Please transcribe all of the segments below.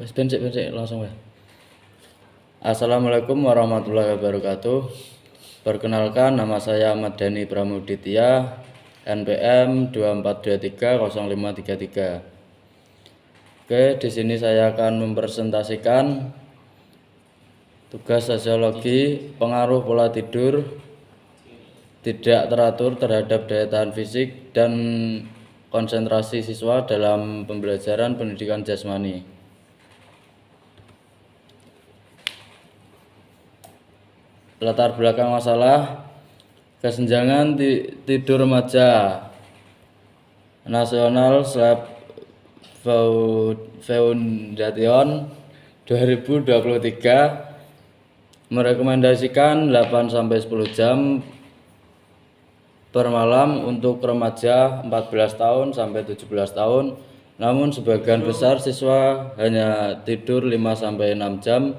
Wis bensik langsung wae. Assalamualaikum warahmatullahi wabarakatuh. Perkenalkan, nama saya Ahmad Dhani Pramuditya, NPM 24230533. Oke, di sini saya akan mempresentasikan tugas sosiologi pengaruh pola tidur tidak teratur terhadap daya tahan fisik dan konsentrasi siswa dalam pembelajaran pendidikan jasmani. Latar belakang masalah: kesenjangan tidur remaja nasional Sleep Foundation 2023 merekomendasikan 8-10 jam per malam untuk remaja 14 tahun sampai 17 tahun. Namun sebagian besar siswa hanya tidur 5-6 jam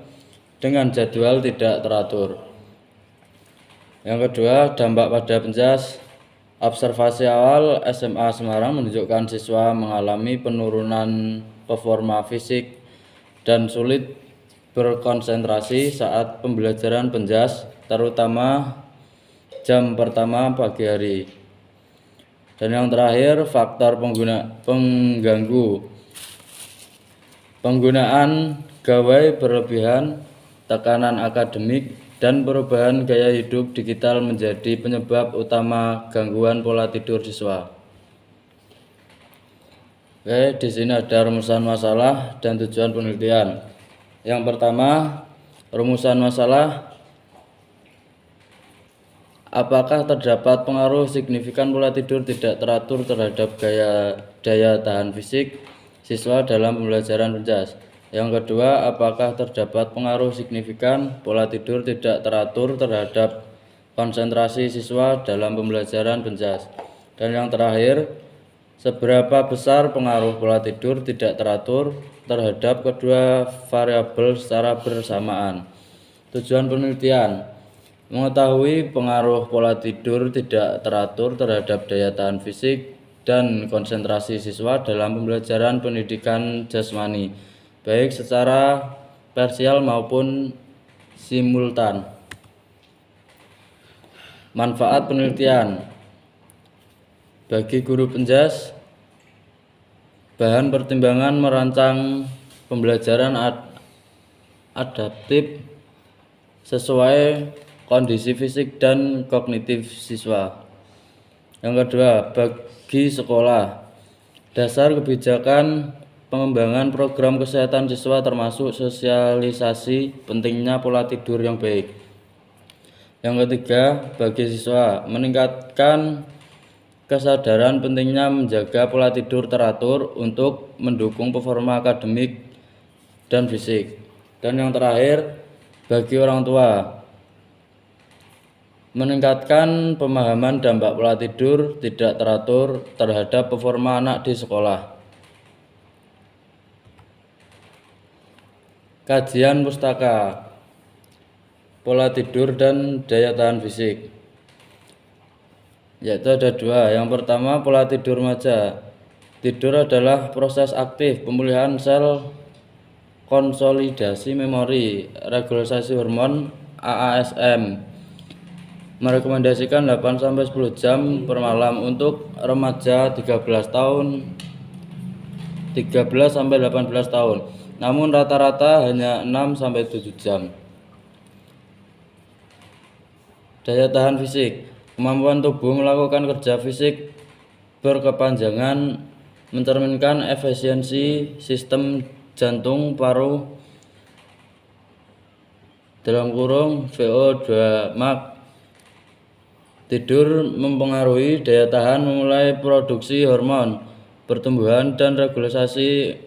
dengan jadwal tidak teratur. Yang kedua, dampak pada penjas. Observasi awal SMA Semarang menunjukkan siswa mengalami penurunan performa fisik dan sulit berkonsentrasi saat pembelajaran penjas, terutama jam pertama pagi hari. Dan yang terakhir, faktor pengganggu. Penggunaan gawai berlebihan, tekanan akademik, dan perubahan gaya hidup digital menjadi penyebab utama gangguan pola tidur siswa. Oke, di sini ada rumusan masalah dan tujuan penelitian. Yang pertama, rumusan masalah: apakah terdapat pengaruh signifikan pola tidur tidak teratur terhadap daya tahan fisik siswa dalam pembelajaran penjas? Yang kedua, apakah terdapat pengaruh signifikan pola tidur tidak teratur terhadap konsentrasi siswa dalam pembelajaran penjas? Dan yang terakhir, seberapa besar pengaruh pola tidur tidak teratur terhadap kedua variabel secara bersamaan? Tujuan penelitian: mengetahui pengaruh pola tidur tidak teratur terhadap daya tahan fisik dan konsentrasi siswa dalam pembelajaran pendidikan jasmani, baik secara parsial maupun simultan. Manfaat penelitian bagi guru penjas: bahan pertimbangan merancang pembelajaran adaptif sesuai kondisi fisik dan kognitif siswa. Yang kedua, bagi sekolah, dasar kebijakan pengembangan program kesehatan siswa termasuk sosialisasi pentingnya pola tidur yang baik. Yang ketiga, bagi siswa, meningkatkan kesadaran pentingnya menjaga pola tidur teratur untuk mendukung performa akademik dan fisik. Dan yang terakhir, bagi orang tua, meningkatkan pemahaman dampak pola tidur tidak teratur terhadap performa anak di sekolah. Kajian pustaka pola tidur dan daya tahan fisik, yaitu ada dua. Yang pertama, pola tidur remaja. Tidur adalah proses aktif pemulihan sel, konsolidasi memori, regulasi hormon AASM. Merekomendasikan 8-10 jam per malam untuk remaja 13 sampai 18 tahun. Namun rata-rata hanya 6-7 jam. Daya tahan fisik: kemampuan tubuh melakukan kerja fisik berkepanjangan mencerminkan efisiensi sistem jantung paru (VO2 max). Tidur mempengaruhi daya tahan memulai produksi hormon pertumbuhan dan regulasi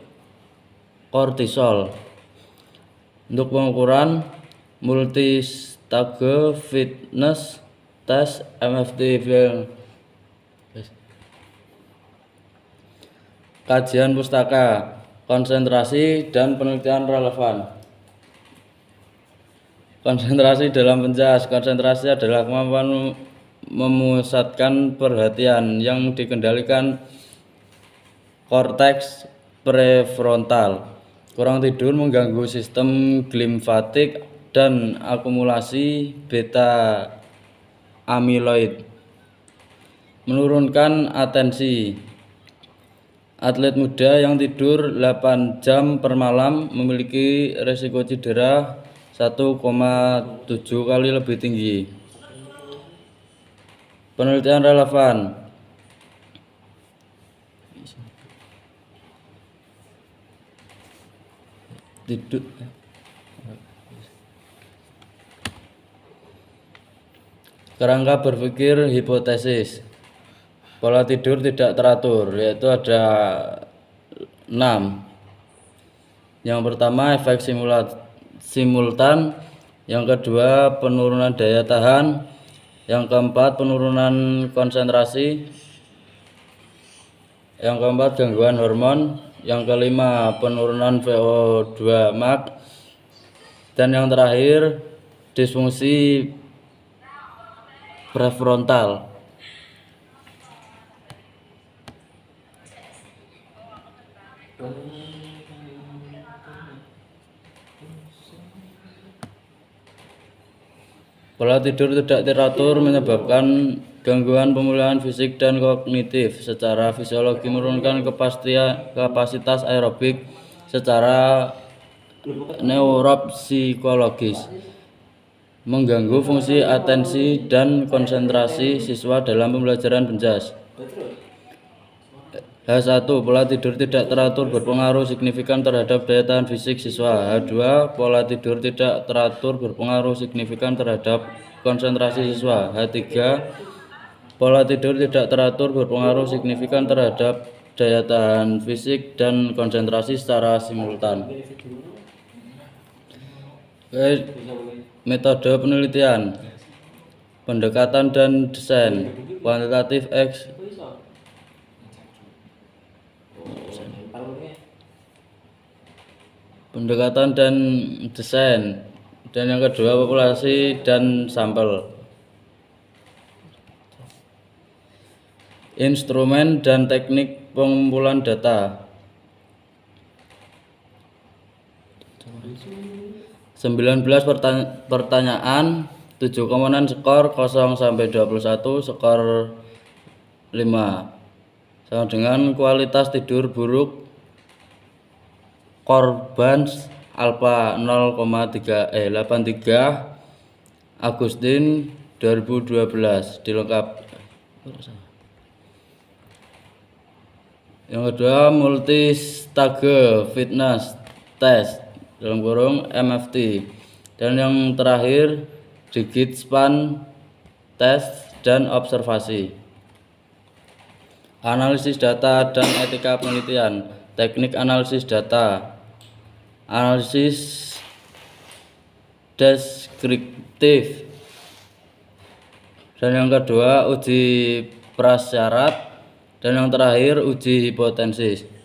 kortisol. Untuk pengukuran, multistage fitness test MFT. Kajian pustaka, konsentrasi dan penelitian relevan. Konsentrasi dalam penjas. Konsentrasi adalah kemampuan memusatkan perhatian yang dikendalikan korteks prefrontal. Kurang tidur mengganggu sistem limfatik dan akumulasi beta amiloid. Menurunkan atensi. Atlet muda yang tidur 8 jam per malam memiliki risiko cedera 1,7 kali lebih tinggi. Penelitian relevan. Tidur. Kerangka berpikir hipotesis. Pola tidur tidak teratur, yaitu ada 6. Yang pertama, efek simultan. Yang kedua, penurunan daya tahan. Yang keempat, penurunan konsentrasi. Yang keempat, gangguan hormon. Yang kelima, penurunan VO2 max. Dan yang terakhir, disfungsi prefrontal. Pola tidur tidak teratur menyebabkan gangguan pemulihan fisik dan kognitif. Secara fisiologi menurunkan kapasitas aerobik, secara neuropsikologis mengganggu fungsi atensi dan konsentrasi siswa dalam pembelajaran penjas. H1. Pola tidur tidak teratur berpengaruh signifikan terhadap daya tahan fisik siswa. H2. Pola tidur tidak teratur berpengaruh signifikan terhadap konsentrasi siswa. H3. Pola tidur tidak teratur berpengaruh signifikan terhadap daya tahan fisik dan konsentrasi secara simultan. Metode penelitian, pendekatan dan desain, kuantitatif X. Pendekatan dan desain, dan yang kedua populasi dan sampel. Instrumen dan teknik pengumpulan data. 19 pertanyaan, 7 komponen skor 0 sampai 21, skor 5. Sama dengan kualitas tidur buruk korban alfa 0,83 Agustin 2012 dilengkapi. Yang kedua, multistage fitness test dalam kurung MFT, dan yang terakhir digit span test dan observasi. Analisis data dan etika penelitian, teknik analisis data, analisis deskriptif, dan yang kedua uji prasyarat, dan yang terakhir uji hipotesis.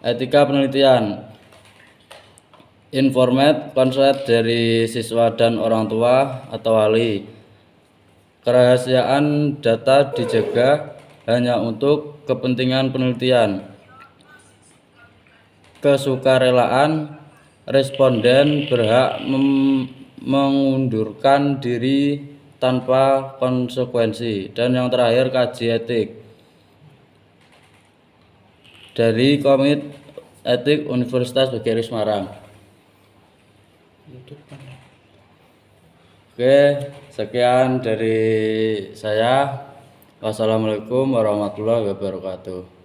Etika penelitian, informat konsep dari siswa dan orang tua atau wali. Kerahasiaan data dijaga hanya untuk kepentingan penelitian. Kesukarelaan, responden berhak mengundurkan diri tanpa konsekuensi. Dan yang terakhir, kaji etik dari Komite Etik Universitas BGRI Semarang. Oke, sekian dari saya. Wassalamualaikum warahmatullahi wabarakatuh.